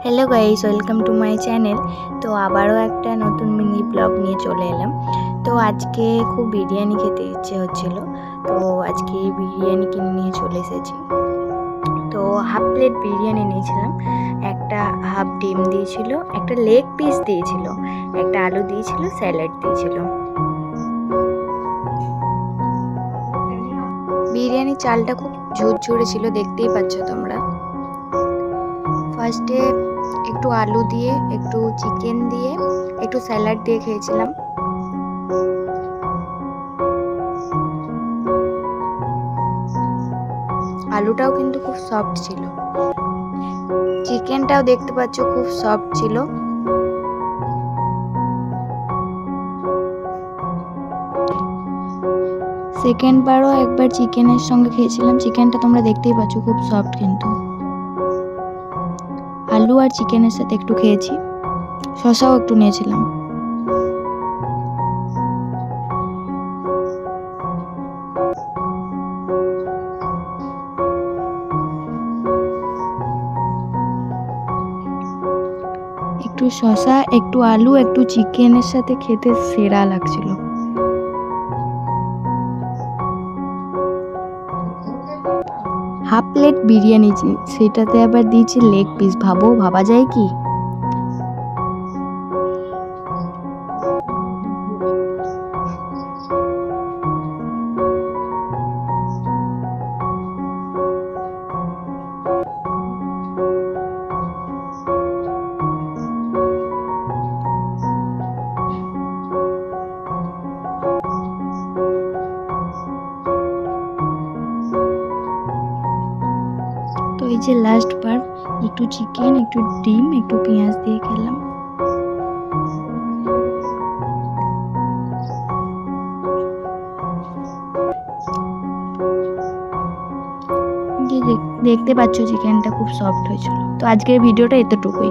Hello guys, welcome to my channel. তো আবারও একটা নতুন মিনি ব্লগ নিয়ে চলে এলাম। তো আজকে খুব বিরিয়ানি খেতে ইচ্ছে হচ্ছিল, তো আজকে বিরিয়ানি কিনে নিয়ে চলে এসেছি। তো হাফ প্লেট বিরিয়ানি নিয়েছিলাম, একটা হাফ ডিম দিয়েছিল, একটা লেগ পিস দিয়েছিল, একটা আলু দিয়েছিল, স্যালাড দিয়েছিল। বিরিয়ানির চালটা খুব ঝুরঝুরে ছিল, দেখতেই পাচ্ছ তোমরা। ফার্স্টে একটু আলু দিয়ে, একটু চিকেন দিয়ে, একটু স্যালাড দিয়ে খেয়েছিলাম। আলুটাও কিন্তু খুব সফট ছিল, চিকেনটাও দেখতে পাচ্ছ খুব সফট ছিল। সেকেন্ড বারও একবার চিকেনের সঙ্গে খেয়েছিলাম, চিকেনটা তোমরা দেখতেই পাচ্ছ খুব সফট, কিন্তু আলু আর চিকেনের সাথে একটু খেয়েছি, শসাও একটু নিয়েছিলাম। একটু শসা, একটু আলু, একটু চিকেনের সাথে খেতে সেরা লাগছিল। হাফ প্লেট বিরিয়ানি, সেটাতে আবার দিয়েছে লেগ পিস, ভাবা যায় কি? তো এই যে লাস্ট বার একটু চিকেন, একটু ডিম, একটু পেঁয়াজ দিয়ে খেলাম। দেখতে পাচ্ছ চিকেনটা খুব সফট হয়েছিল। তো আজকের ভিডিওটা এতটুকুই।